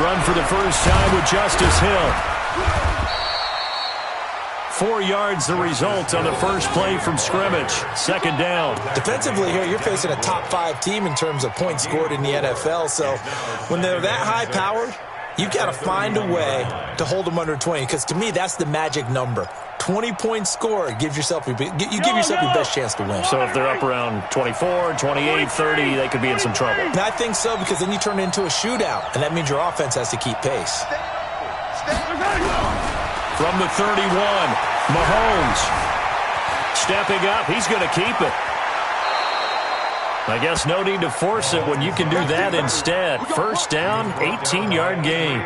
run for the first time with Justice Hill. 4 yards the result on the first play from scrimmage. Second down. Defensively here, you're facing a top 5 team in terms of points scored in the NFL. So when they're that high-powered, you've got to find a way to hold them under 20, because to me, that's the magic number. 20 points scored, you give yourself your best chance to win. So if they're up around 24, 28, 30, they could be in some trouble. And I think so, because then you turn it into a shootout, and that means your offense has to keep pace. From the 31, Mahomes stepping up. He's going to keep it. I guess no need to force it when you can do that instead. First down, 18-yard gain.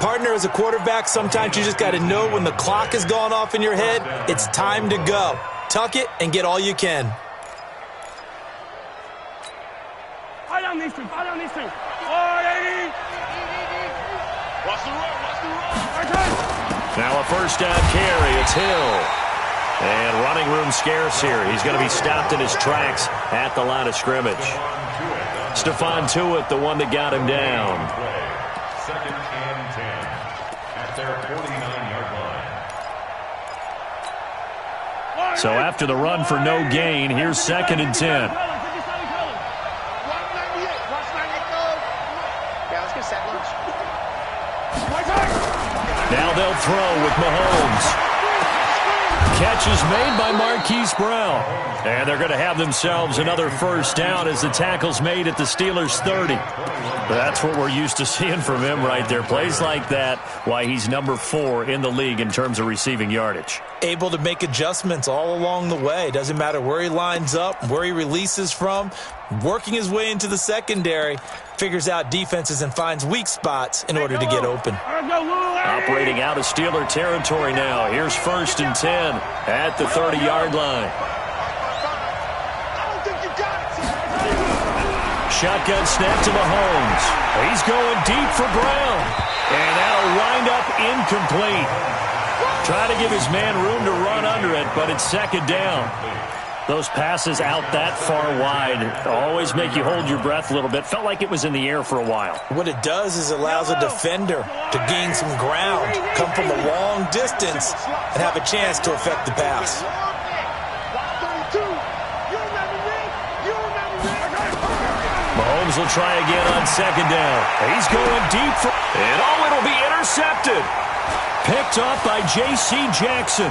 Partner, as a quarterback, sometimes you just got to know when the clock has gone off in your head, it's time to go. Tuck it and get all you can. Fight on these two. Fight on these two. Watch the run. Watch the run. Now a first down carry. It's Hill. And running room scarce here. He's going to be stopped in his tracks at the line of scrimmage. Stephon Tuitt, the one that got him down. Second and 10 at their 49-yard line. So after the run for no gain, here's second and 10. Now they'll throw with Mahomes. Catch is made by Marquise Brown. And they're going to have themselves another first down as the tackle's made at the Steelers' 30. That's what we're used to seeing from him right there. Plays like that, why he's number 4 in the league in terms of receiving yardage. Able to make adjustments all along the way. Doesn't matter where he lines up, where he releases from. Working his way into the secondary, figures out defenses and finds weak spots in order to get open. Operating out of Steeler territory now. Here's first and 10 at the 30-yard line. Shotgun snap to Mahomes. He's going deep for Brown. And that'll wind up incomplete. Try to give his man room to run under it, but it's second down. Those passes out that far wide always make you hold your breath a little bit. Felt like it was in the air for a while. What it does is it allows a defender to gain some ground, come from a long distance, and have a chance to affect the pass. Mahomes will try again on second down. He's going deep for, and it'll be intercepted. Picked off by J.C. Jackson.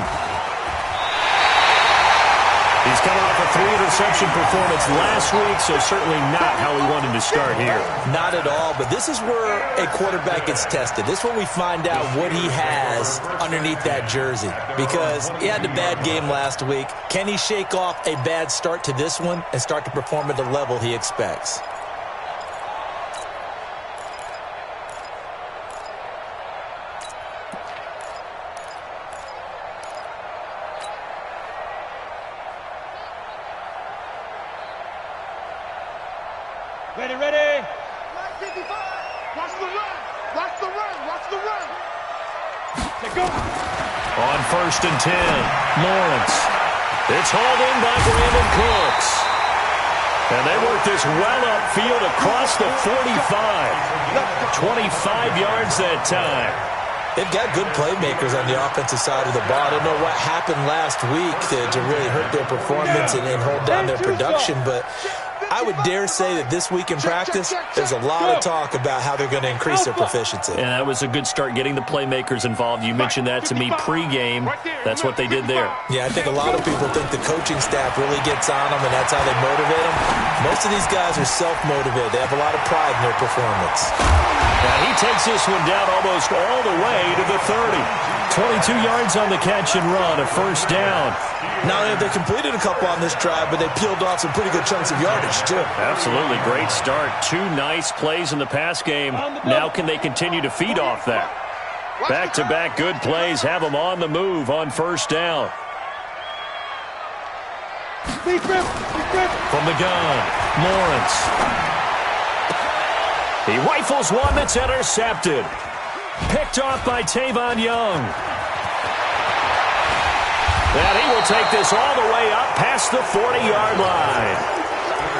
He's coming off a 3-interception performance last week, so certainly not how he wanted to start here. Not at all, but this is where a quarterback gets tested. This is where we find out what he has underneath that jersey, because he had a bad game last week. Can he shake off a bad start to this one and start to perform at the level he expects? Ready. Watch the run. Let's go. On first and 10, Lawrence. It's hauled in by Brandon Cooks. And they work this well upfield across the 45. 25 yards that time. They've got good playmakers on the offensive side of the ball. I don't know what happened last week to really hurt their performance and hold down their production, but I would dare say that this week in practice, there's a lot of talk about how they're going to increase their proficiency. And that was a good start, getting the playmakers involved. You mentioned that to me pregame. That's what they did there. Yeah, I think a lot of people think the coaching staff really gets on them, and that's how they motivate them. Most of these guys are self-motivated. They have a lot of pride in their performance. Now he takes this one down almost all the way to the 30. 22 yards on the catch and run, a first down. Not only have they completed a couple on this drive, but they peeled off some pretty good chunks of yardage, too. Absolutely. Great start. 2 nice plays in the pass game. Now can they continue to feed off that? Back-to-back good plays have them on the move on first down. From the gun, Lawrence. He rifles one that's intercepted. Picked off by Tavon Young. And he will take this all the way up past the 40-yard line.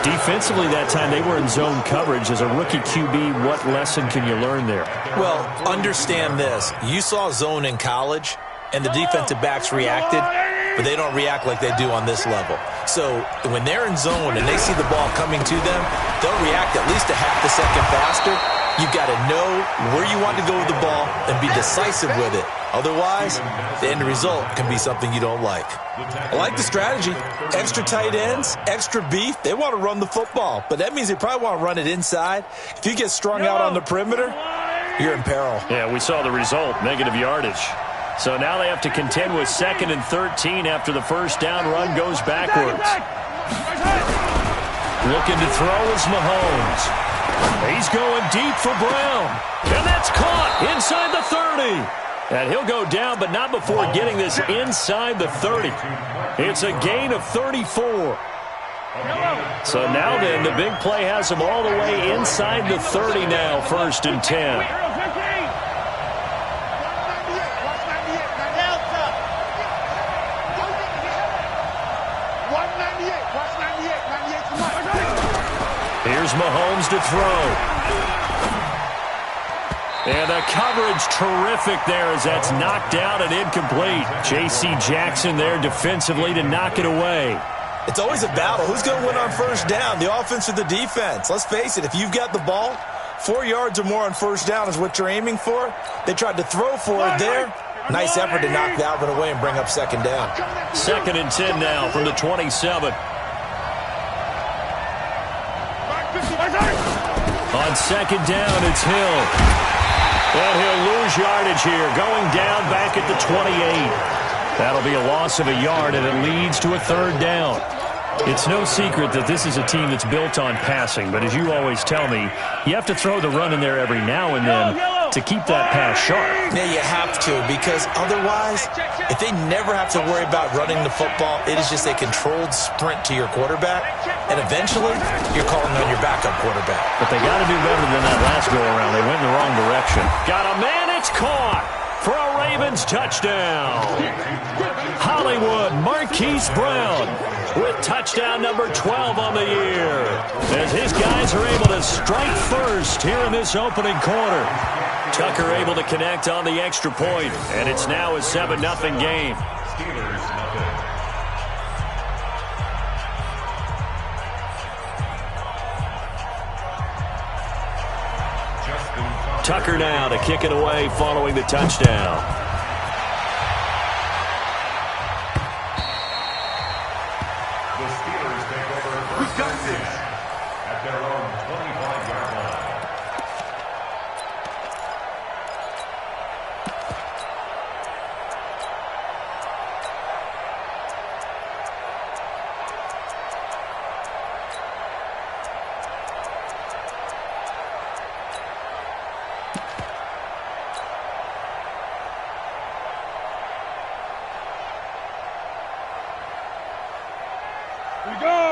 Defensively that time, they were in zone coverage. As a rookie QB, what lesson can you learn there? Well, understand this. You saw zone in college, and the defensive backs reacted, but they don't react like they do on this level. So when they're in zone and they see the ball coming to them, they'll react at least a half a second faster. You've got to know where you want to go with the ball and be decisive with it. Otherwise, the end result can be something you don't like. I like the strategy. Extra tight ends, extra beef. They want to run the football, but that means they probably want to run it inside. If you get strung out on the perimeter, you're in peril. Yeah, we saw the result, negative yardage. So now they have to contend with 2nd and 13 after the first down run goes backwards. Looking to throw is Mahomes. He's going deep for Brown. And that's caught inside the 30. And he'll go down, but not before getting this inside the 30. It's a gain of 34. So now then, the big play has him all the way inside the 30 now, 1st and 10. Here's Mahomes to throw. And the coverage terrific there as that's knocked out and incomplete. J.C. Jackson there defensively to knock it away. It's always a battle. Who's going to win on first down, the offense or the defense? Let's face it, if you've got the ball, 4 yards or more on first down is what you're aiming for. They tried to throw for it there. Nice effort to knock that one away and bring up 2nd down. 2nd and 10 now from the 27. On 2nd down, it's Hill. And he'll lose yardage here, going down back at the 28. That'll be a loss of a yard, and it leads to a 3rd down. It's no secret that this is a team that's built on passing, but as you always tell me, you have to throw the run in there every now and then to keep that pass sharp. Yeah, you have to, because otherwise, if they never have to worry about running the football, it is just a controlled sprint to your quarterback, and eventually, you're calling on your backup quarterback. But they got to do better than that last go-around. They went in the wrong direction. Got a man, it's caught for a Ravens touchdown. Hollywood Marquise Brown with touchdown number 12 on the year, as his guys are able to strike first here in this opening quarter. Tucker able to connect on the extra point, and it's now a 7-0 game. Tucker now to kick it away following the touchdown. The Steelers take over first and 6 at their own 25-yard line.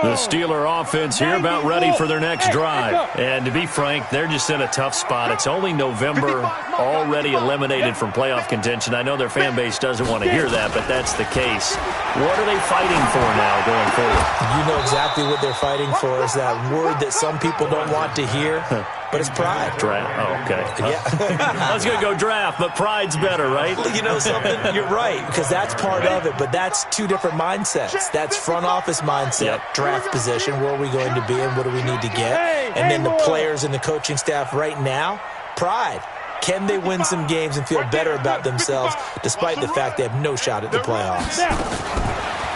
The Steeler offense here about ready for their next drive. And to be frank, they're just in a tough spot. It's only November, already eliminated from playoff contention. I know their fan base doesn't want to hear that, but that's the case. What are they fighting for now going forward? You know exactly what they're fighting for is that word that some people don't want to hear, but it's pride. Draft. Oh, okay. Yeah. I was going to go draft, but pride's better, right? Well, you know something? You're right, because that's part of it, but that's two different mindsets. That's front office mindset, draft position, where are we going to be and what do we need to get? And then the players and the coaching staff right now, pride. Can they win some games and feel better about themselves despite the fact they have no shot at the playoffs?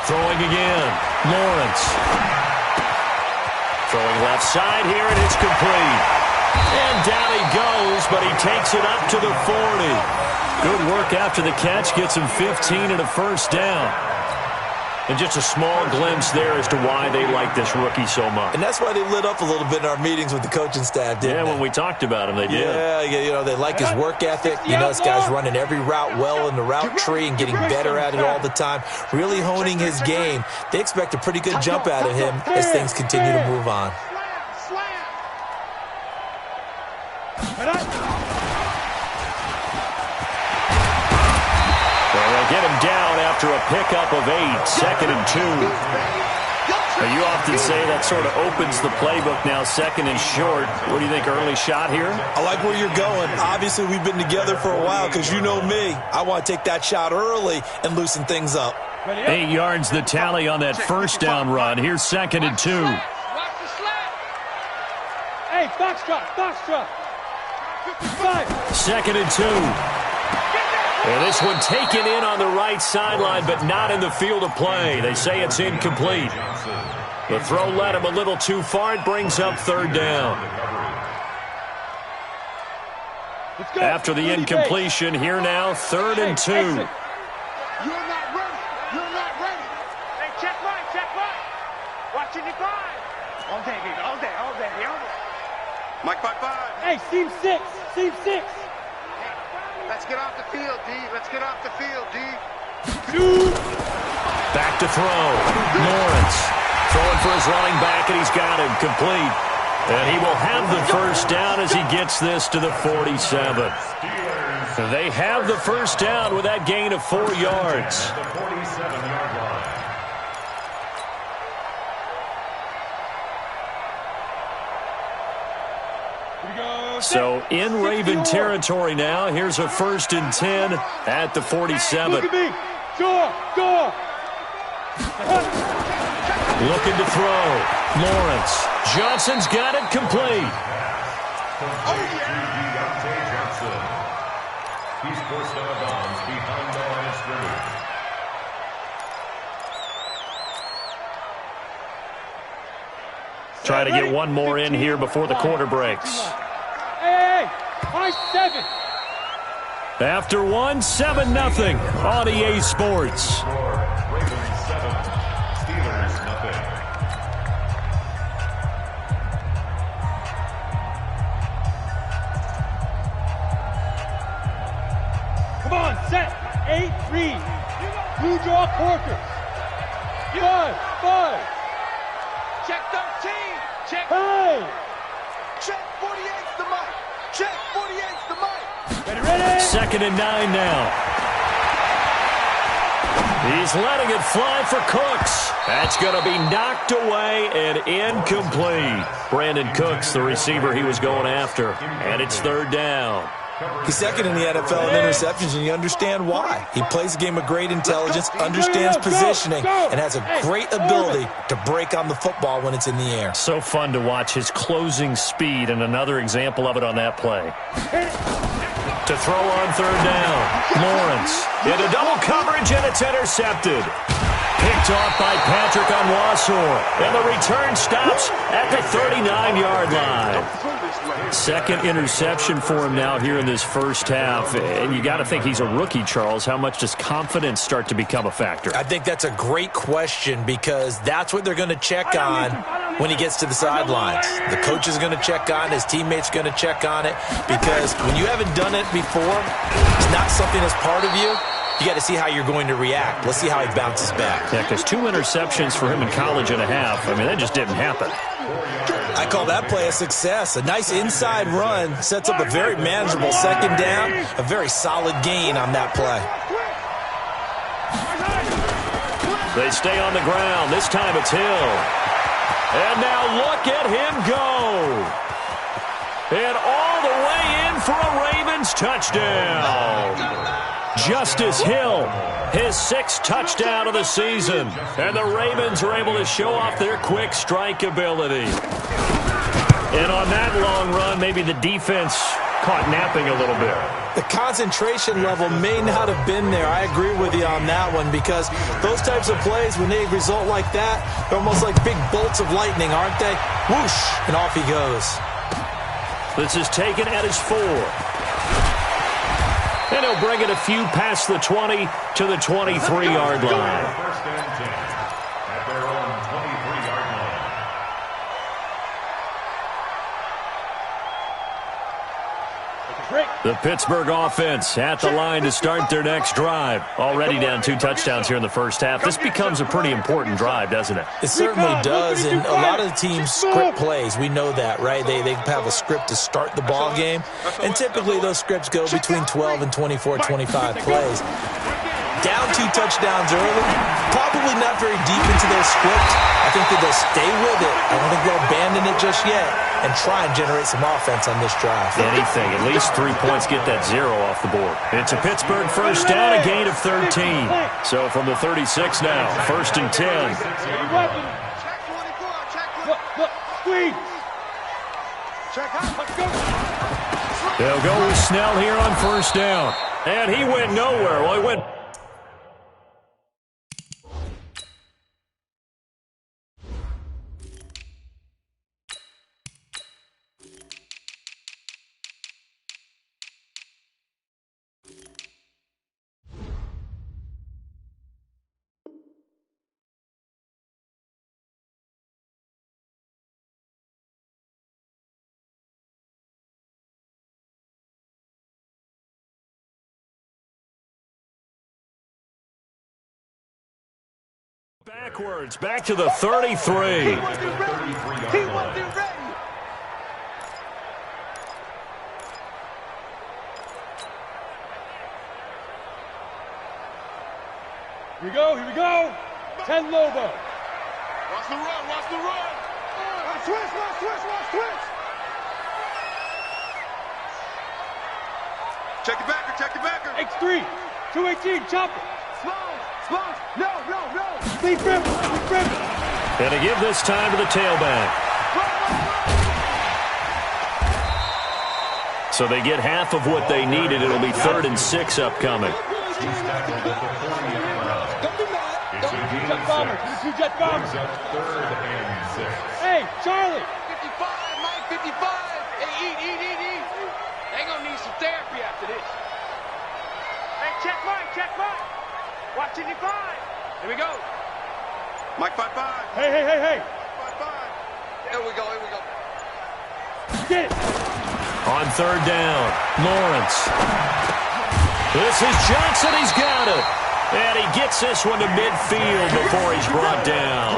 Throwing again, Lawrence. Throwing left side here, and it's complete. And down he goes, but he takes it up to the 40. Good work after the catch, gets him 15 and a first down. And just a small glimpse there as to why they like this rookie so much. And that's why they lit up a little bit in our meetings with the coaching staff, didn't they? When we talked about him, they did. Yeah, you know, they like his work ethic. You know, this guy's running every route well in the route tree and getting better at it all the time, really honing his game. They expect a pretty good jump out of him as things continue to move on. Well, they'll get him down after a pickup of 8, 2nd and 2. Now, you often say that sort of opens the playbook now, second and short. What do you think, early shot here? I like where you're going. Obviously, we've been together for a while because you know me. I want to take that shot early and loosen things up. 8 yards the tally on that first down run. Here's second and 2. Watch the slap. Hey, foxtrot, foxtrot. 55. Second and 2. And this one taken in on the right sideline, but not in the field of play. They say it's incomplete. The throw led him a little too far. It brings up third down. After the incompletion, here now, third and 2. You're not ready. You're not ready. Hey, check right, check right. Watching the guard. All day, baby. All day, all day, all day. Mike, bye. Hey, seam 6. Seam 6. Let's get off the field, D. Let's get off the field, D. Back to throw. Lawrence throwing for his running back, and he's got him complete. And he will have the first down as he gets this to the 47. They have the first down with that gain of 4 yards. The 47-yard line. So in Raven territory now. Here's a first and 10 at the 47. Look at me. Door. Looking to throw. Lawrence. Johnson's got it complete. Deontay Johnson. He's forced out of bounds behind the line of scrimmage. Try to get one more in here before the quarter breaks. Hey, high 7. After 7-0 on EA Sports. Ravens 7, Steelers 0. Come on, set. 8-3. Blue draw quarters. 5. Check 13. Check. Hey. Check 48's the mic. Check 48's the mic. Ready? Second and 9 now. He's letting it fly for Cooks. That's going to be knocked away and incomplete. Brandon Cooks, the receiver he was going after. And it's third down. He's second in the NFL in interceptions, and you understand why. He plays a game of great intelligence, understands positioning, and has a great ability to break on the football when it's in the air. So fun to watch his closing speed, and another example of it on that play. To throw on third down. Lawrence into double coverage, and it's intercepted. Picked off by Patrick Onwuasor. And the return stops at the 39-yard line. Second interception for him now here in this first half. And you got to think he's a rookie, Charles. How much does confidence start to become a factor? I think that's a great question because that's what they're going to check on when he gets to the sidelines. The coach is going to check on, his teammates going to check on it, because when you haven't done it before, it's not something that's part of you. You got to see how you're going to react. Let's see how he bounces back. Yeah, because 2 interceptions for him in college and a half. I mean, that just didn't happen. I call that play a success. A nice inside run sets up a very manageable second down, a very solid gain on that play. They stay on the ground. This time it's Hill. And now look at him go. And all the way in for a Ravens touchdown. Justice Hill, his 6th touchdown of the season. And the Ravens are able to show off their quick strike ability. And on that long run, maybe the defense caught napping a little bit. The concentration level may not have been there. I agree with you on that one, because those types of plays, when they result like that, they're almost like big bolts of lightning, aren't they? Whoosh, and off he goes. This is taken at his 4. And he'll bring it a few past the 20 to the 23-yard line. First and 10 at their own 23-yard line. The Pittsburgh offense at the line to start their next drive. Already down 2 touchdowns here in the first half. This becomes a pretty important drive, doesn't it? It certainly does, and a lot of the teams script plays. We know that, right? They have a script to start the ball game, and typically those scripts go between 12 and 24, 25 plays. down 2 touchdowns early, probably not very deep into their script. I think that they'll stay with it. I don't think they'll abandon it just yet and try and generate some offense on this drive. Anything, at least 3 points, get that 0 off the board. It's a Pittsburgh first down, a gain of 13. So from the 36 now, 1st and 10. Look, squeeze. Check out, let's go. They'll go with Snell here on 1st down. And he went nowhere. Well, he went... backwards, back to the 33. He wasn't ready. Here we go. 10 Lobo. Watch the run. Watch switch. Check the backer. X3, 218, chop it. Small. No. Lead rip. And to give this time to the tailback. So they get half of what they needed. It'll be 3rd and 6 upcoming. Jet bombers. Hey, Charlie. 55, Mike, 55. Hey, eat. They gonna need some therapy after this. Hey, check Mike. Watching you fly. Here we go. Mike 5-5. Hey. 5-5. Here we go. Get it. On 3rd down, Lawrence. This is Johnson. He's got it. And he gets this one to midfield before he's brought down.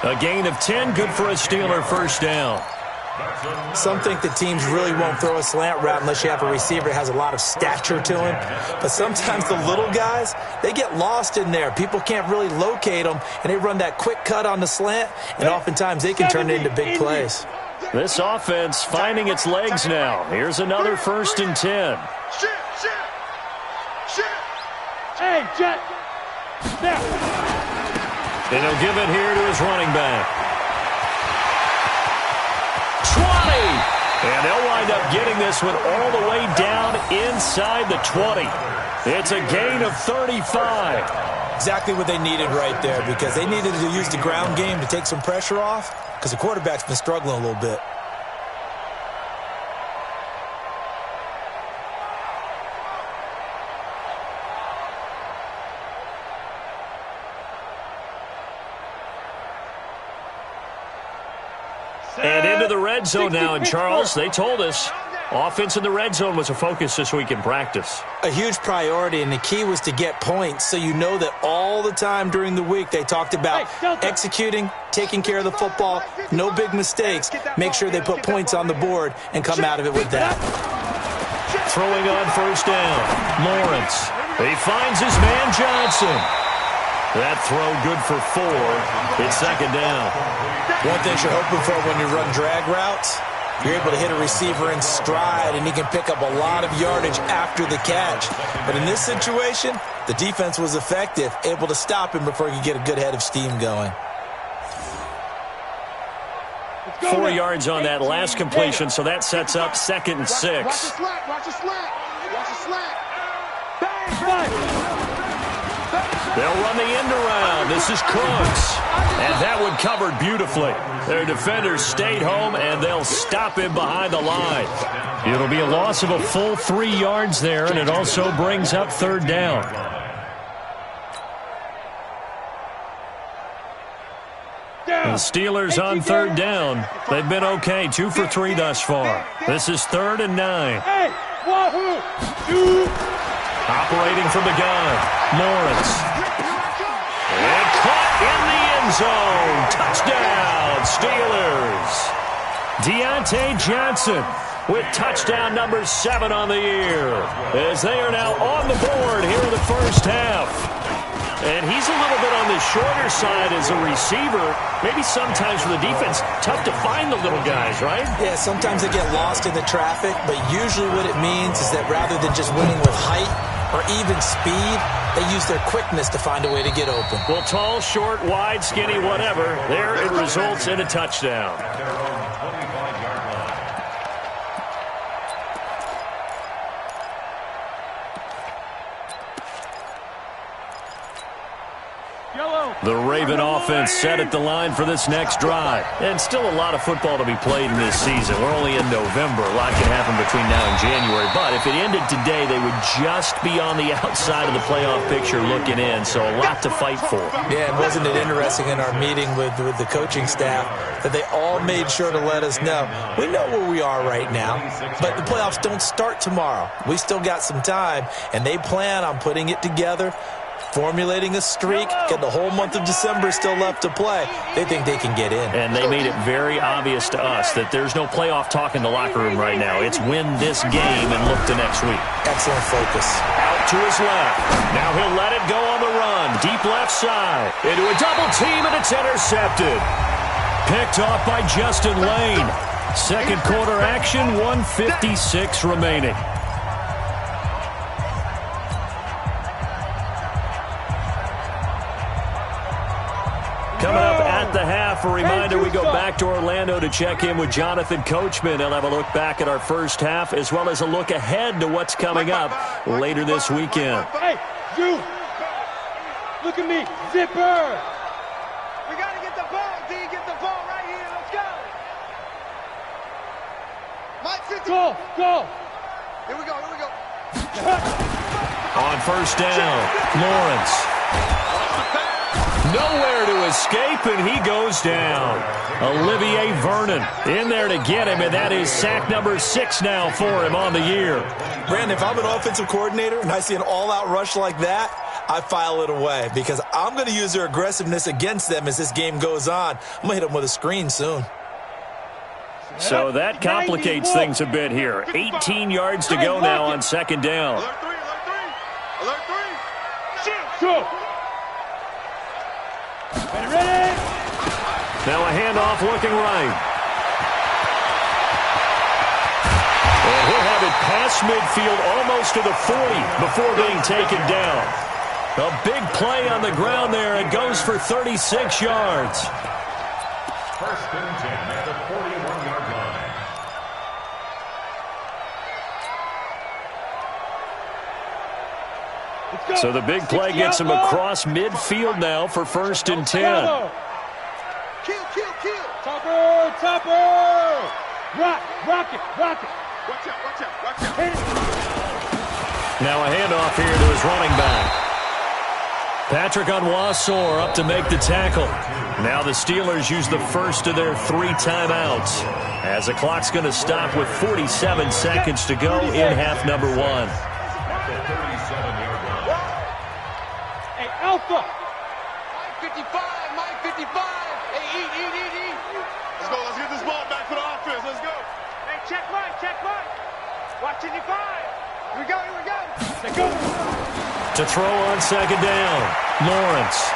A gain of 10, good for a Steeler 1st down. Some think the teams really won't throw a slant route unless you have a receiver that has a lot of stature to him. But sometimes the little guys, they get lost in there. People can't really locate them, and they run that quick cut on the slant, and oftentimes they can turn it into big plays. This offense finding its legs now. Here's another 1st and 10. Shit. Hey, Jet. Now. And he'll give it here to his running back. 20! And they'll wind up getting this one all the way down inside the 20. It's a gain of 35. Exactly what they needed right there, because they needed to use the ground game to take some pressure off, because the quarterback's been struggling a little bit. And into the red zone now. And, Charles, they told us offense in the red zone was a focus this week in practice. A huge priority, and the key was to get points. So you know that all the time during the week they talked about executing, taking care of the football, no big mistakes. Make sure they put points on the board and come out of it with that. Throwing on 1st down, Lawrence. He finds his man Johnson. That throw good for 4. It's 2nd down. One thing you're hoping for when you run drag routes, you're able to hit a receiver in stride, and he can pick up a lot of yardage after the catch. But in this situation, the defense was effective, able to stop him before he could get a good head of steam going. 4 yards on that last completion, so that sets up 2nd and 6. Watch the slant. They'll run the end around. This is Cooks. And that one covered beautifully. Their defenders stayed home, and they'll stop him behind the line. It'll be a loss of a full 3 yards there, and it also brings up 3rd down. The Steelers on 3rd down. They've been okay, 2 for 3 thus far. This is 3rd and 9. Hey, wahoo! Operating from the gun, Lawrence. And caught in the end zone. Touchdown, Steelers. Deontay Johnson with touchdown number 7 on the year, as they are now on the board here in the 1st half. And he's a little bit on the shorter side as a receiver. Maybe sometimes for the defense, tough to find the little guys, right? Yeah, sometimes they get lost in the traffic, but usually what it means is that rather than just winning with height or even speed, they use their quickness to find a way to get open. Well, tall, short, wide, skinny, whatever, there it results in a touchdown. The Raven offense set at the line for this next drive. And still a lot of football to be played in this season. We're only in November. A lot can happen between now and January. But if it ended today, they would just be on the outside of the playoff picture looking in. So a lot to fight for. Yeah, and wasn't it interesting in our meeting with the coaching staff that they all made sure to let us know, we know where we are right now, but the playoffs don't start tomorrow. We still got some time, and they plan on putting it together, formulating a streak, got the whole month of December still left to play. They think they can get in. And they made it very obvious to us that there's no playoff talk in the locker room right now. It's win this game and look to next week. Excellent focus. Out to his left. Now he'll let it go on the run. Deep left side. Into a double team, and it's intercepted. Picked off by Justin Lane. Second quarter action, 1:56 remaining. Coming up at the half, a reminder we go back to Orlando to check in with Jonathan Coachman. He'll have a look back at our first half as well as a look ahead to what's coming up later this weekend. Hey, you! Look at me, zipper! We got to get the ball, D. Get the ball right here. Let's go. Mike, 50. Go! Here we go. On first down, Lawrence. Nowhere to escape, and he goes down. Olivier Vernon in there to get him, and that is sack number 6 now for him on the year. Brandon, if I'm an offensive coordinator and I see an all-out rush like that, I file it away because I'm going to use their aggressiveness against them as this game goes on. I'm going to hit them with a screen soon. So that complicates things a bit here. 18 yards to go now on second down. Alert three. Shoot! Ready? Now a handoff looking right. And he'll have it past midfield almost to the 40 before being taken down. A big play on the ground there. It goes for 36 yards. First and 10 at the 41-yard line. So the big play gets him across midfield now for first and 10. Kill. Topper! Rock it! Watch out. Hit it. Now a handoff here to his running back. Patrick Onwuasor up to make the tackle. Now the Steelers use the first of their 3 timeouts as the clock's going to stop with 47 seconds to go in half number 1. Hey, Alpha! Mike 55. Hey, eat. Let's get this ball back for the offense. Let's go. Hey, check Mike. Watch 55. Here we go. Let's go! To throw on second down, Lawrence.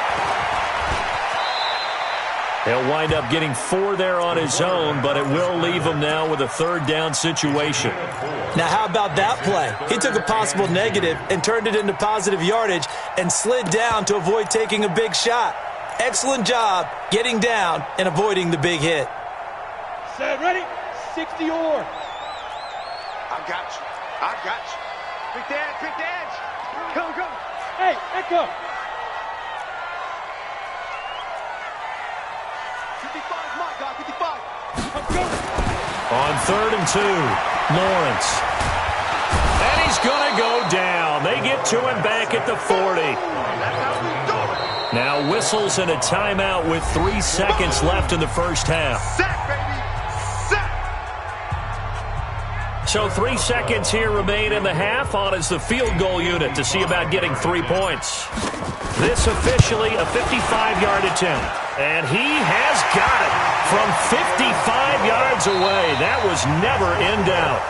He'll wind up getting 4 there on his own, but it will leave him now with a third down situation. Now, how about that play? He took a possible negative and turned it into positive yardage and slid down to avoid taking a big shot. Excellent job getting down and avoiding the big hit. Set, ready? 60 or. I got you. Pick the edge. Go. Hey, Echo. 55, my God, 55. Let's go. On third and 2, Lawrence. And he's going to go down. They get to him back at the 40. Now whistles and a timeout with 3 seconds left in the first half. Sack, baby. Sack. So 3 seconds here remain in the half. On is the field goal unit to see about getting 3 points. This officially a 55-yard attempt. And he has got it. from 55 yards away. That was never in doubt.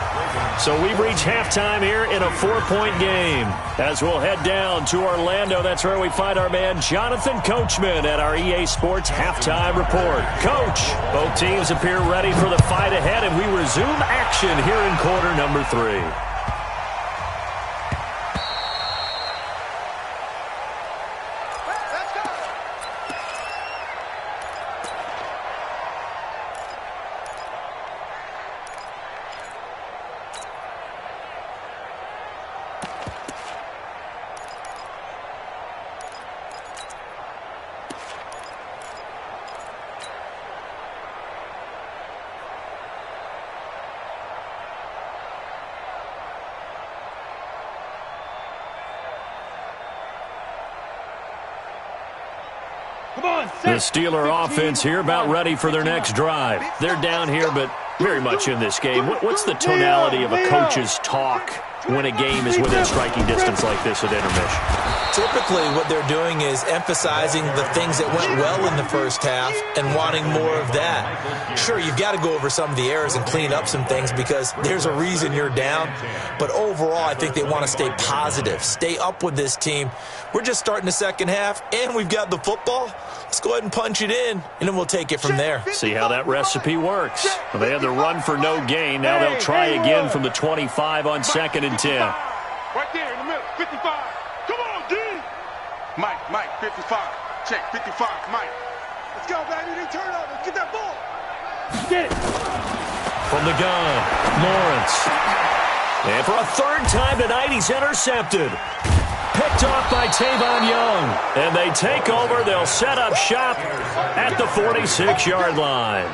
So we've reached halftime here in a 4-point game. As we'll head down to Orlando, that's where we find our man Jonathan Coachman at our EA Sports Halftime Report. Coach, both teams appear ready for the fight ahead, and we resume action here in quarter number 3. The Steeler offense here about ready for their next drive. They're down here, but very much in this game. What's the tonality of a coach's talk when a game is within striking distance like this at intermission? Typically, what they're doing is emphasizing the things that went well in the first half and wanting more of that. Sure, you've got to go over some of the errors and clean up some things because there's a reason you're down. But overall, I think they want to stay positive, stay up with this team. We're just starting the second half, and we've got the football. Let's go ahead and punch it in, and then we'll take it from there. See how that recipe works. Well, they had the run for no gain. Now they'll try again from the 25 on 2nd and 10. Right there in the middle, 55. Come on, D. Mike, 55. Check, 55, Mike. Let's go, baby. They turn up. Let's get that ball. Get it. From the gun, Lawrence. And for a third time tonight, he's intercepted. Picked off by Tavon Young. And they take over. They'll set up shop at the 46-yard line.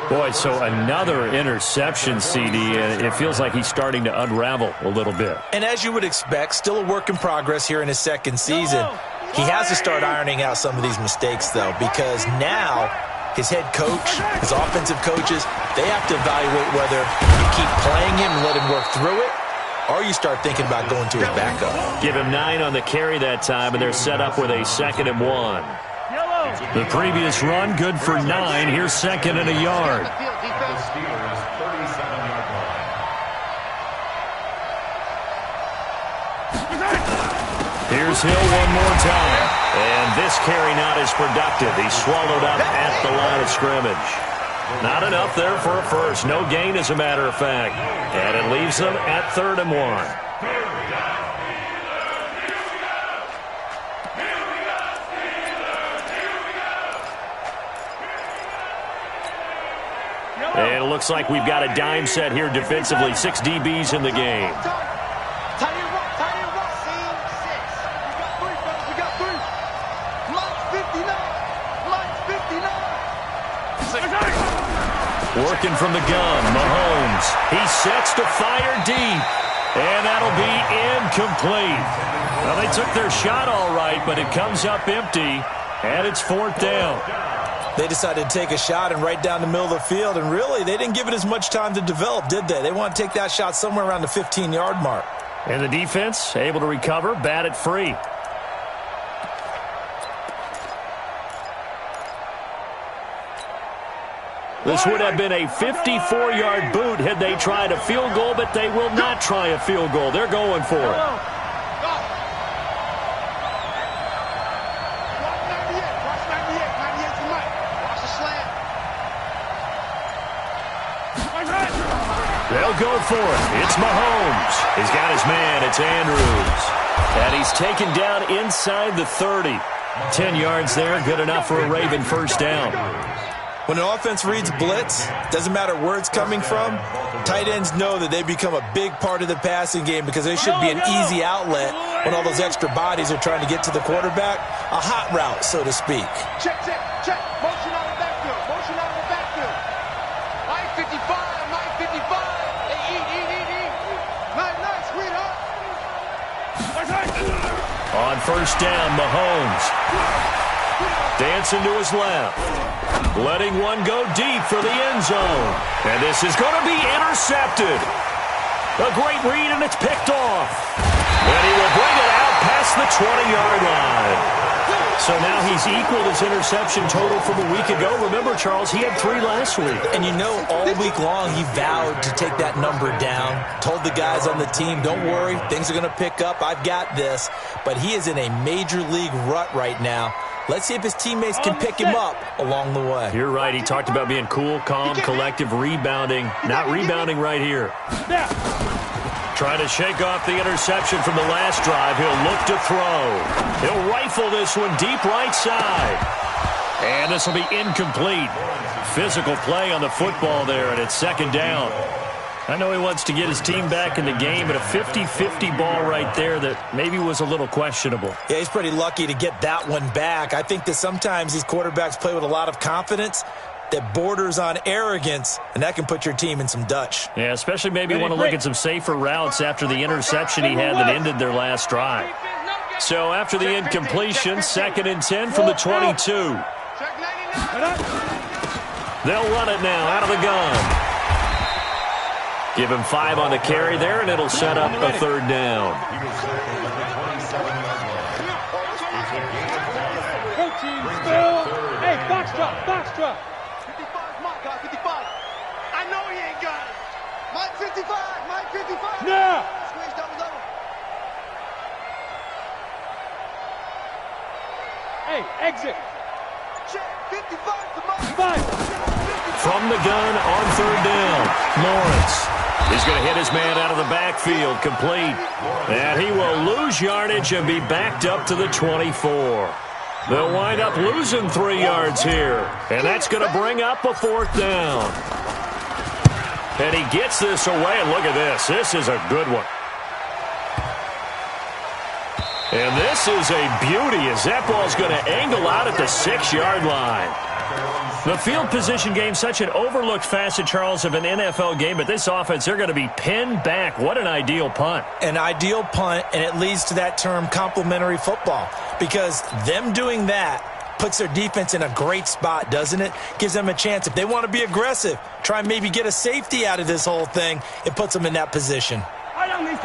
Boy, so another interception, CD, and it feels like he's starting to unravel a little bit. And as you would expect, still a work in progress here in his second season. He has to start ironing out some of these mistakes, though, because now his head coach, his offensive coaches, they have to evaluate whether you keep playing him and let him work through it, or you start thinking about going to his backup. Give him 9 on the carry that time, and they're set up with a 2nd and 1. The previous run, good for 9. Here's 2nd and a yard. Here's Hill one more time. And this carry not as productive. He's swallowed up at the line of scrimmage. Not enough there for a first. No gain, as a matter of fact. And it leaves them at 3rd and 1. And it looks like we've got a dime set here defensively. 6 DBs in the game. Working from the gun, Mahomes. He sets to fire deep. And that'll be incomplete. Well, they took their shot all right, but it comes up empty. And it's 4th down. They decided to take a shot and right down the middle of the field, and really, they didn't give it as much time to develop, did they? They want to take that shot somewhere around the 15-yard mark. And the defense able to recover, bat it free. This would have been a 54-yard boot had they tried a field goal, but they will not try a field goal. They're going for it. They'll go for it. It's Mahomes. He's got his man. It's Andrews. And he's taken down inside the 30. 10 yards there. Good enough for a Raven first down. When an offense reads blitz, doesn't matter where it's coming from, tight ends know that they become a big part of the passing game because they should be an easy outlet when all those extra bodies are trying to get to the quarterback. A hot route, so to speak. Check. Motion out of the backfield. Mike 55. Hey, eat. Nice, sweetheart. On first down, Mahomes. Dancing to his left. Letting one go deep for the end zone. And this is going to be intercepted. A great read, and it's picked off. And he will bring it out past the 20-yard line. So now he's equaled his interception total from a week ago. Remember, Charles, he had 3 last week. And you know, all week long he vowed to take that number down. Told the guys on the team, don't worry, things are going to pick up. I've got this. But he is in a major league rut right now. Let's see if his teammates can pick him up along the way. You're right. He talked about being cool, calm, collective, rebounding. Not rebounding right here. Trying to shake off the interception from the last drive. He'll look to throw. He'll rifle this one deep right side. And this will be incomplete. Physical play on the football there, and it's 2nd down. I know he wants to get his team back in the game, but a 50-50 ball right there that maybe was a little questionable. Yeah, he's pretty lucky to get that one back. I think that sometimes these quarterbacks play with a lot of confidence that borders on arrogance, and that can put your team in some Dutch. Yeah, especially maybe want to look at some safer routes after the interception he had that ended their last drive. So after the incompletion, 2nd and 10 from the 22. They'll run it now out of the gun. Give him 5 on the carry there, and it'll set up a 3rd down. Hey, box drop. 55, Mike, 55. I know he ain't got it. Mike 55. Now. Squeeze double. Hey, exit. Check, 55 to Mike. 5. From the gun on 3rd down, Lawrence. He's going to hit his man out of the backfield, complete. And he will lose yardage and be backed up to the 24. They'll wind up losing 3 yards here. And that's going to bring up a 4th down. And he gets this away. And look at this. This is a good one. And this is a beauty as that ball's going to angle out at the 6-yard line. The field position game, such an overlooked facet, Charles, of an NFL game, but this offense, they're going to be pinned back. What an ideal punt. An ideal punt, and it leads to that term complementary football, because them doing that puts their defense in a great spot, doesn't it? Gives them a chance. If they want to be aggressive, try and maybe get a safety out of this whole thing, it puts them in that position.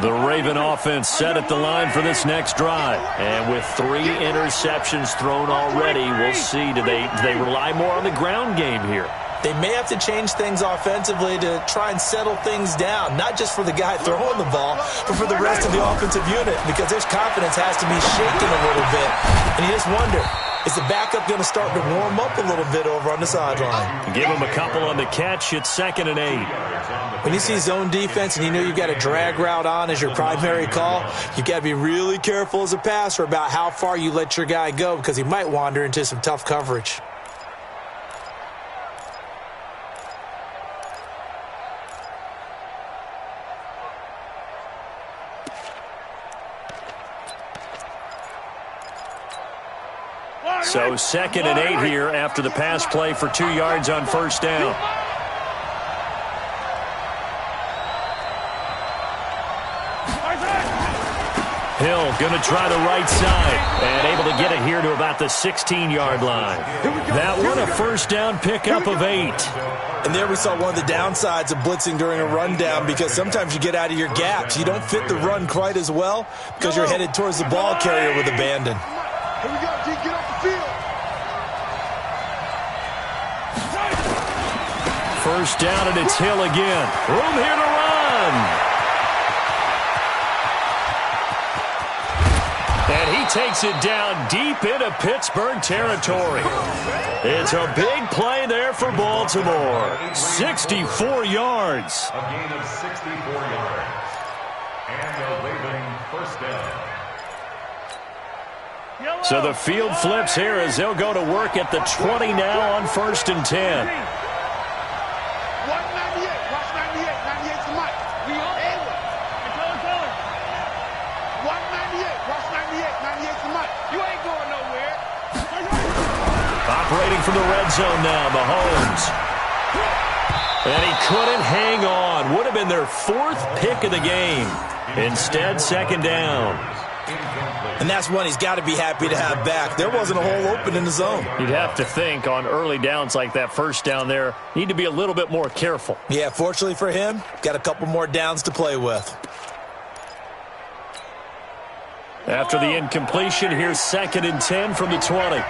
The Raven offense set at the line for this next drive. And with 3 interceptions thrown already, we'll see. Do they rely more on the ground game here? They may have to change things offensively to try and settle things down, not just for the guy throwing the ball, but for the rest of the offensive unit, because their confidence has to be shaken a little bit. And you just wonder, is the backup going to start to warm up a little bit over on the sideline? Give him a couple on the catch. It's 2nd and 8. When you see zone defense and you know you've got a drag route on as your primary call, you got to be really careful as a passer about how far you let your guy go, because he might wander into some tough coverage. So 2nd and 8 here after the pass play for 2 yards on 1st down. Hill going to try the right side and able to get it here to about the 16-yard line. That one a 1st down pickup of 8. And there we saw one of the downsides of blitzing during a rundown, because sometimes you get out of your gaps. You don't fit the run quite as well because you're headed towards the ball carrier with abandon. Here we go, G, get off the field. 1st down, and it's Hill again. Room here to run. And he takes it down deep into Pittsburgh territory. It's a big play there for Baltimore. 64 yards. A gain of 64 yards. And the Raven 1st down. So the field flips here as they'll go to work at the 20 now on 1st and 10. 198, watch 98, 98's the mic. We on. 198, watch 98, 98's the mic. You ain't going nowhere. Operating from the red zone now, Mahomes. And he couldn't hang on. Would have been their 4th pick of the game. Instead, 2nd down. And that's one he's got to be happy to have back. There wasn't a hole open in the zone. You'd have to think on early downs like that 1st down there, need to be a little bit more careful. Yeah, fortunately for him, got a couple more downs to play with. After the incompletion, here's 2nd and 10 from the 20.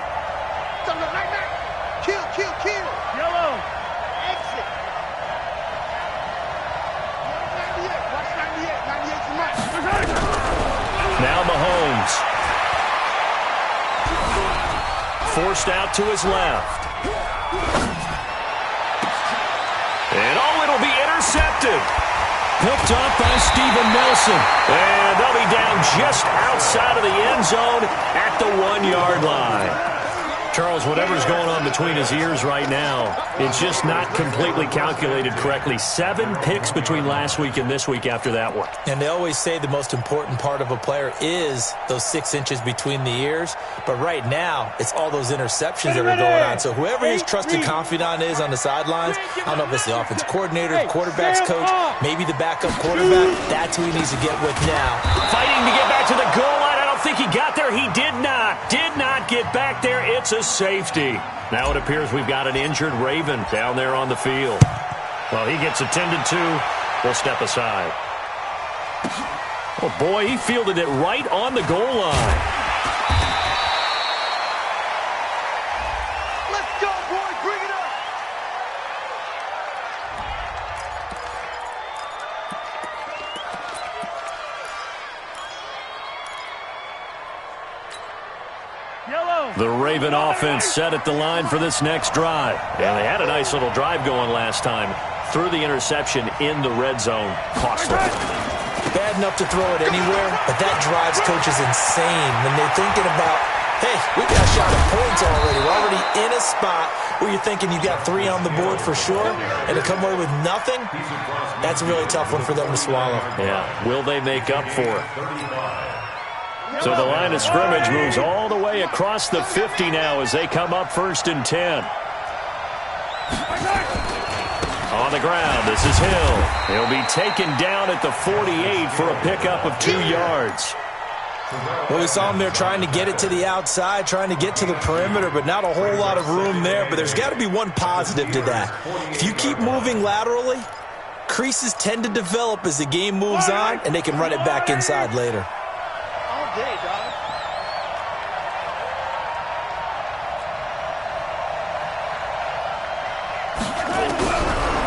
Kill, kill, kill. Yellow. Exit. 98. Watch 98. 98 to Mike. Now Mahomes. Forced out to his left. And it'll be intercepted. Picked up by Steven Nelson. And they'll be down just outside of the end zone at the 1-yard line. Charles, whatever's going on between his ears right now, it's just not completely calculated correctly. 7 picks between last week and this week after that one. And they always say the most important part of a player is those 6 inches between the ears. But right now, it's all those interceptions that are going on. So whoever his trusted confidant is on the sidelines, I don't know if it's the offensive coordinator, the quarterback's coach, maybe the backup quarterback, that's who he needs to get with now. Fighting to get back to the goal line. I don't think he got there. He did not get back there. It's a safety. Now it appears we've got an injured Raven down there on the field. Well, he gets attended to. We'll step aside. Oh, boy, he fielded it right on the goal line. Let's go, boy. Bring it up. The Raven offense set at the line for this next drive. And they had a nice little drive going last time. Threw the interception in the red zone. Costly. Bad enough to throw it anywhere, but that drives coaches insane when they're thinking about, hey, we got a shot at points already. We're already in a spot where you're thinking you got 3 on the board for sure, and to come away with nothing, that's a really tough one for them to swallow. Yeah, will they make up for it? So the line of scrimmage moves all the way across the 50 now as they come up 1st and 10. On the ground, this is Hill. He'll be taken down at the 48 for a pickup of 2 yards. Well, we saw him there trying to get it to the outside, trying to get to the perimeter, but not a whole lot of room there. But there's got to be one positive to that. If you keep moving laterally, creases tend to develop as the game moves on, and they can run it back inside later. All day, dog.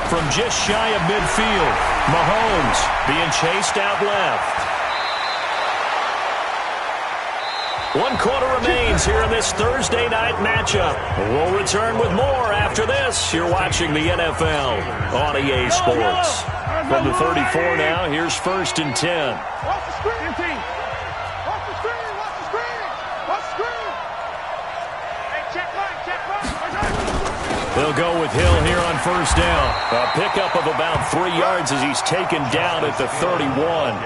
From just shy of midfield, Mahomes being chased out left. 1 quarter remains here in this Thursday night matchup. We'll return with more after this. You're watching the NFL on EA Sports. From the 34 now, here's 1st and 10. Watch the screen. Watch the screen. Watch the screen. Watch the screen. Hey, check right. They'll go with Hill here on 1st down. A pickup of about 3 yards as he's taken down at the 31.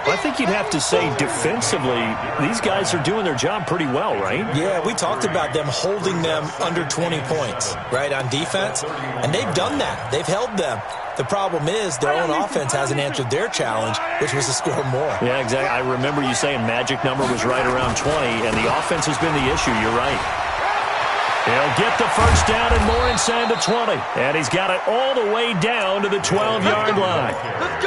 I think you'd have to say defensively, these guys are doing their job pretty well, right? Yeah, we talked about them holding them under 20 points, right, on defense. And they've done that. They've held them. The problem is their own offense hasn't answered their challenge, which was to score more. Yeah, exactly. I remember you saying magic number was right around 20, and the offense has been the issue. You're right. He'll get the 1st down and more inside the 20. And he's got it all the way down to the 12-yard line.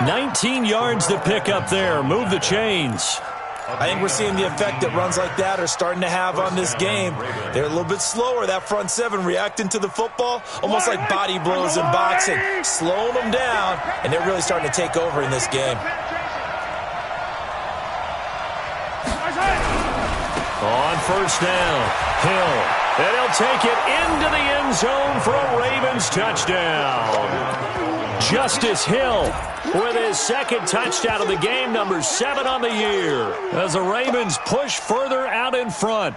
19 yards to pick up there. Move the chains. I think we're seeing the effect that runs like that are starting to have on this game. They're a little bit slower, that front 7, reacting to the football, almost like body blows in boxing, slowing them down, and they're really starting to take over in this game. On 1st down, Hill. And he'll take it into the end zone for a Ravens touchdown. Justice Hill with his 2nd touchdown of the game, number 7 on the year, as the Ravens push further out in front.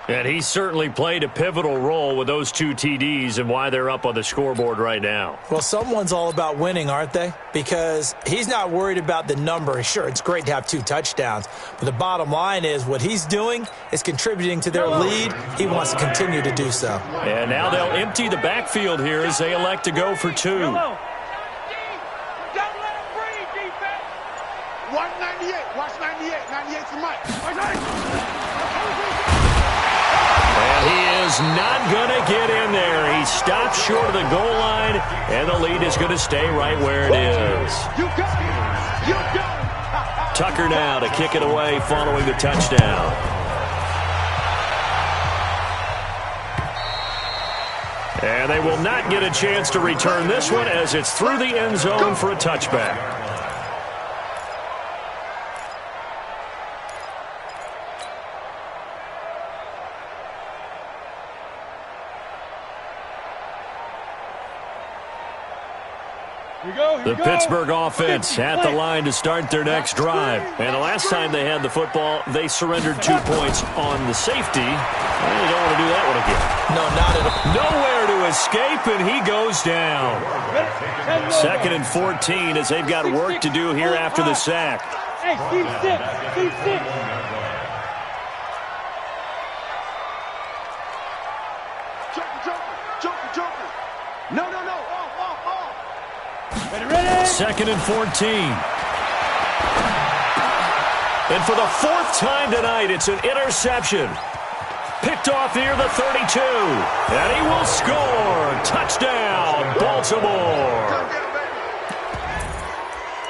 And he certainly played a pivotal role with those 2 TDs and why they're up on the scoreboard right now. Well, someone's all about winning, aren't they? Because he's not worried about the number. Sure, it's great to have 2 touchdowns. But the bottom line is what he's doing is contributing to their lead. He wants to continue to do so. And now they'll empty the backfield here as they elect to go for 2. Don't let him breathe, defense. 198. Watch 98. 98 to Mike. And he is not going to get in there. He stopped short of the goal line, and the lead is going to stay right where it is. You got it. You got it. Tucker now to kick it away following the touchdown. And they will not get a chance to return this one as it's through the end zone for a touchback. The Pittsburgh offense at the line to start their next drive. And the last time they had the football, they surrendered 2 points on the safety. They don't want to do that one again. No, not at all. Nowhere to escape, and he goes down. 2nd and 14 as they've got work to do here after the sack. Hey, Steve 6. Steve 6. Joker. No. 2nd and 14. And for the 4th time tonight, it's an interception. Picked off near the 32. And he will score. Touchdown, Baltimore.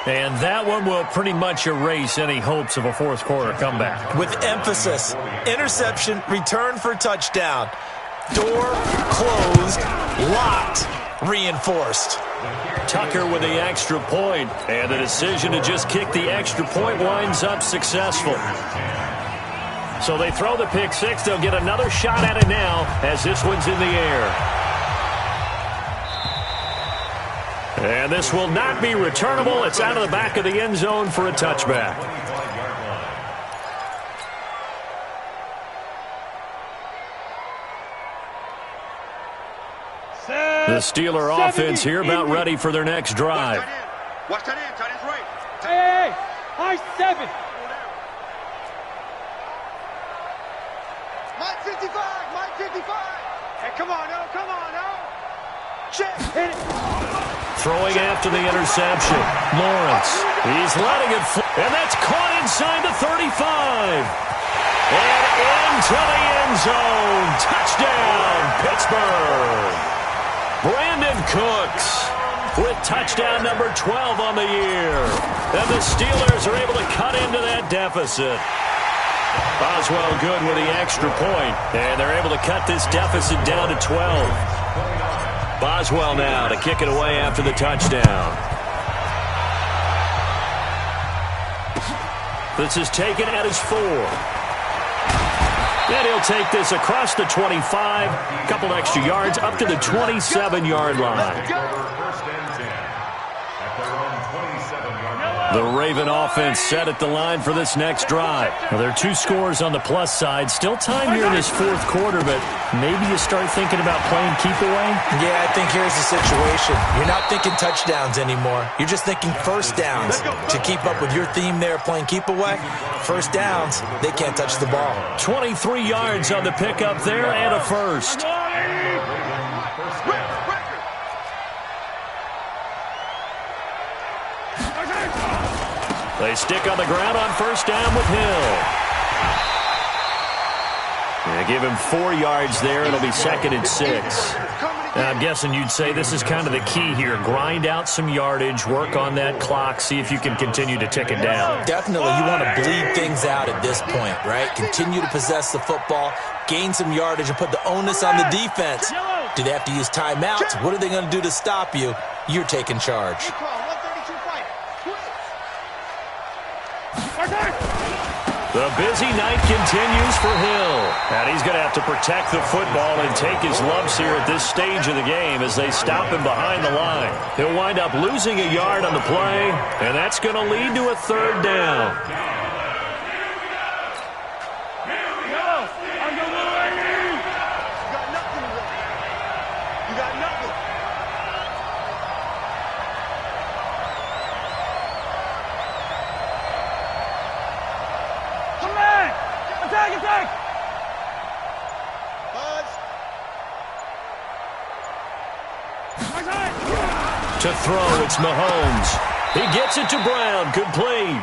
And that one will pretty much erase any hopes of a fourth quarter comeback. With emphasis, interception, return for touchdown. Door closed, locked, reinforced. Tucker with the extra point, and the decision to just kick the extra point winds up successful. So they throw the pick six. They'll get another shot at it now as this one's in the air. And this will not be returnable. It's out of the back of the end zone for a touchback. The Steeler offense here about ready for their next drive. Watch that in. Tight end's right. Hey. High 7. Mike 55. Hey, come on, no. Check. Hit it. Throwing after the interception. Lawrence. He's letting it fly. And that's caught inside the 35. And into the end zone. Touchdown, Pittsburgh. Brandon Cooks with touchdown number 12 on the year. And the Steelers are able to cut into that deficit. Boswell good with the extra point. And they're able to cut this deficit down to 12. Boswell now to kick it away after the touchdown. This is taken at his 4. And he'll take this across the 25, a couple extra yards, up to the 27-yard line. The Raven offense set at the line for this next drive. Well, there are 2 scores on the plus side. Still time here in this fourth quarter, but maybe you start thinking about playing keep away? Yeah, I think here's the situation. You're not thinking touchdowns anymore. You're just thinking first downs. To keep up with your theme there, playing keep away, first downs, they can't touch the ball. 23 yards on the pickup there and a first. They stick on the ground on first down with Hill. They give him 4 yards there. It'll be 2nd and 6. And I'm guessing you'd say this is kind of the key here. Grind out some yardage, work on that clock, see if you can continue to tick it down. Definitely, you want to bleed things out at this point, right? Continue to possess the football, gain some yardage, and put the onus on the defense. Do they have to use timeouts? What are they going to do to stop you? You're taking charge. The busy night continues for Hill. And he's going to have to protect the football and take his lumps here at this stage of the game as they stop him behind the line. He'll wind up losing a yard on the play, and that's going to lead to a 3rd down. Attack! To throw, it's Mahomes. He gets it to Brown. Good play.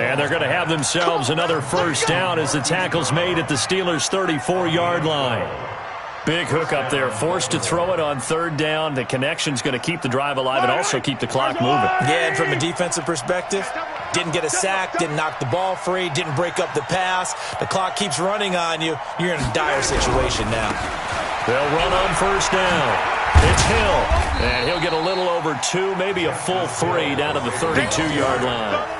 And they're going to have themselves another first down as the tackle's made at the Steelers' 34-yard line. Big hook up there, forced to throw it on 3rd down. The connection's going to keep the drive alive and also keep the clock moving. Yeah, and from a defensive perspective, Didn't get a sack, didn't knock the ball free, didn't break up the pass. The clock keeps running on you. You're in a dire situation now. They'll run on first down. It's Hill, and he'll get a little over 2, maybe a full 3 down to the 32-yard line.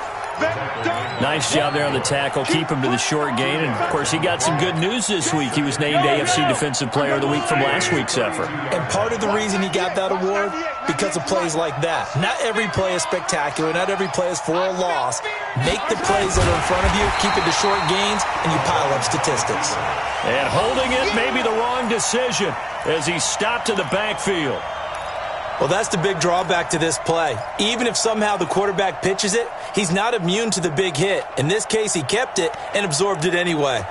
Nice job there on the tackle. Keep him to the short gain. And, of course, he got some good news this week. He was named AFC Defensive Player of the Week from last week's effort. And part of the reason he got that award, because of plays like that. Not every play is spectacular. Not every play is for a loss. Make the plays that are in front of you, keep it to short gains, and you pile up statistics. And holding it may be the wrong decision as he stopped in the backfield. Well, that's the big drawback to this play. Even if somehow the quarterback pitches it, he's not immune to the big hit. In this case, he kept it and absorbed it anyway.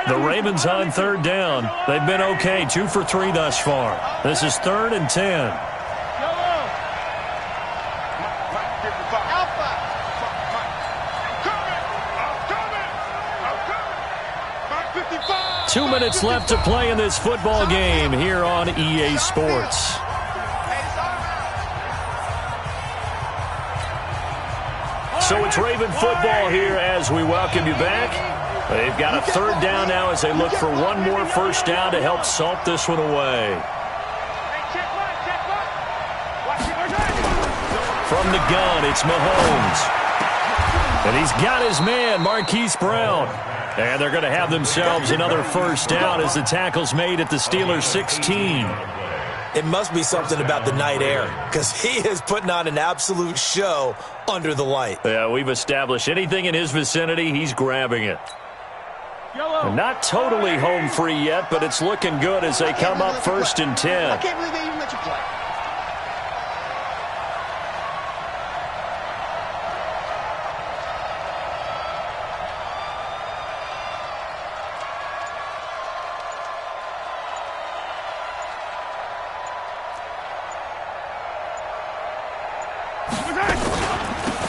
The Ravens on third down. They've been okay, 2 for 3 thus far. This is 3rd and 10. 2 minutes left to play in this football game here on EA Sports. So it's Raven football here as we welcome you back. They've got a 3rd down now as they look for one more first down to help salt this one away. From the gun, it's Mahomes. And he's got his man, Marquise Brown. And they're going to have themselves another first down as the tackle's made at the Steelers' 16. It must be something about the night air, because he is putting on an absolute show under the light. Yeah, we've established anything in his vicinity, he's grabbing it. Not totally home free yet, but it's looking good as they come up 1st and 10. I can't believe they even let you play.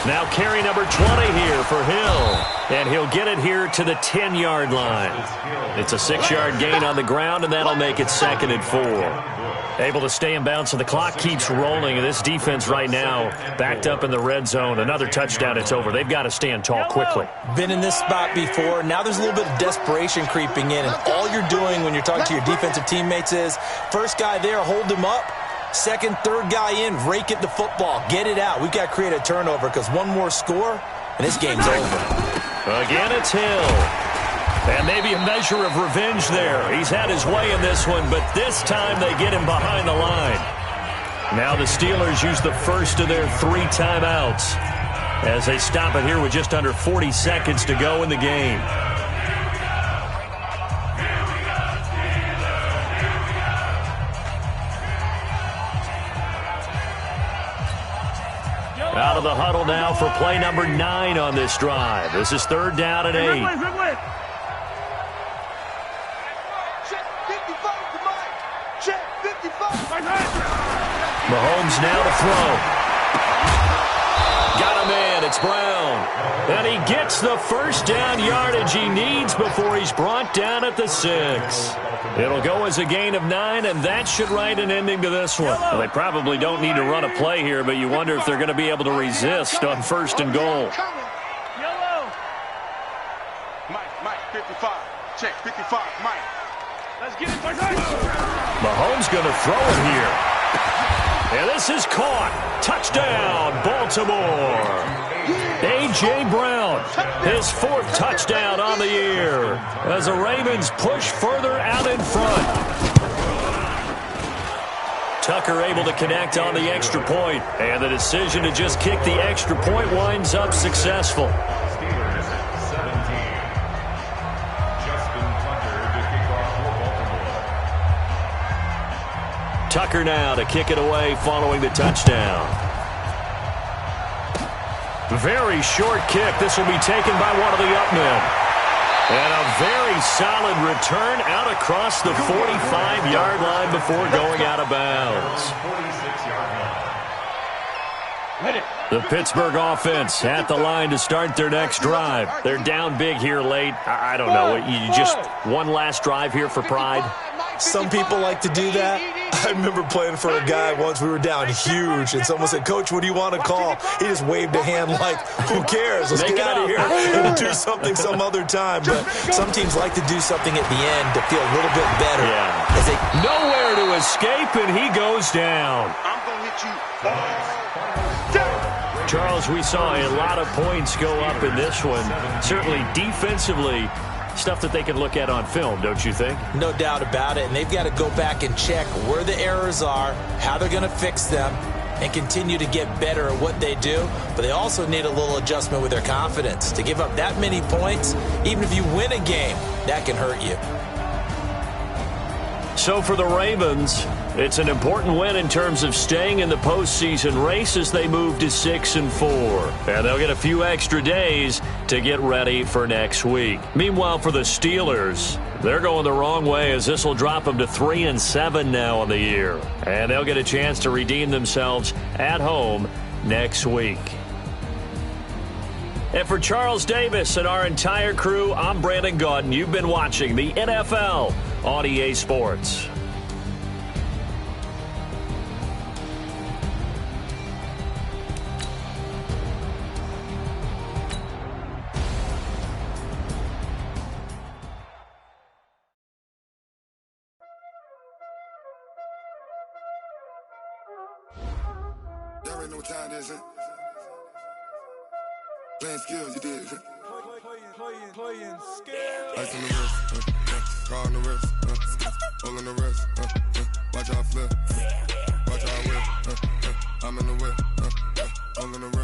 Now carry number 20 here for Hill. And he'll get it here to the 10-yard line. It's a 6-yard gain on the ground, and that'll make it 2nd and 4. Able to stay in bounds, so the clock keeps rolling. And this defense right now backed up in the red zone. Another touchdown, it's over. They've got to stand tall quickly. Been in this spot before. Now there's a little bit of desperation creeping in. And all you're doing when you're talking to your defensive teammates is, first guy there, hold him up. Second, third guy in, rake at the football. Get it out. We've got to create a turnover because one more score, and this game's over. Again, it's Hill. And maybe a measure of revenge there. He's had his way in this one, but this time they get him behind the line. Now the Steelers use the first of their 3 timeouts as they stop it here with just under 40 seconds to go in the game. Out of the huddle now for play number 9 on this drive. This is 3rd down and 8. Mahomes now to throw. Got a man. It's Brown. And he gets the first down yardage he needs before he's brought down at the 6. It'll go as a gain of 9, and that should write an ending to this one. Well, they probably don't need to run a play here, but you wonder if they're going to be able to resist on 1st and goal. Mike, 55. Check, 55, Mike. Let's get it. Mahomes going to throw it here. And this is caught. Touchdown, Baltimore. A.J. Brown, his 4th touchdown on the year as the Ravens push further out in front. Tucker able to connect on the extra point, and the decision to just kick the extra point winds up successful. Steelers 17. Justin Tucker to kick off for Baltimore. Tucker now to kick it away following the touchdown. Very short kick. This will be taken by one of the up men. And a very solid return out across the 45-yard line before going out of bounds. The Pittsburgh offense at the line to start their next drive. They're down big here late. I don't know. You just one last drive here for pride? Some people like to do that. I remember playing for a guy once. We were down huge, and someone said, "Coach, what do you want to call?" He just waved a hand like, "Who cares? Let's get out of here and do something some other time." But some teams like to do something at the end to feel a little bit better. Yeah. Nowhere to escape, and he goes down. I'm going to hit you all day. Charles, we saw a lot of points go up in this one. Certainly defensively, stuff that they can look at on film, don't you think? No doubt about it, and they've got to go back and check where the errors are, how they're going to fix them, and continue to get better at what they do. But they also need a little adjustment with their confidence. To give up that many points, even if you win a game, that can hurt you. So for the Ravens, it's an important win in terms of staying in the postseason race as they move to 6-4. And they'll get a few extra days to get ready for next week. Meanwhile, for the Steelers, they're going the wrong way as this will drop them to 3-7 now on the year. And they'll get a chance to redeem themselves at home next week. And for Charles Davis and our entire crew, I'm Brandon Gaudin. You've been watching the NFL on EA Sports. Y'all already know what time it is, huh? Playing skills, you did. Playing skills. Ice on the wrist, car on the wrist, hole in the wrist, watch how I flip, watch how I whip, I'm in the whip, hole in the wrist.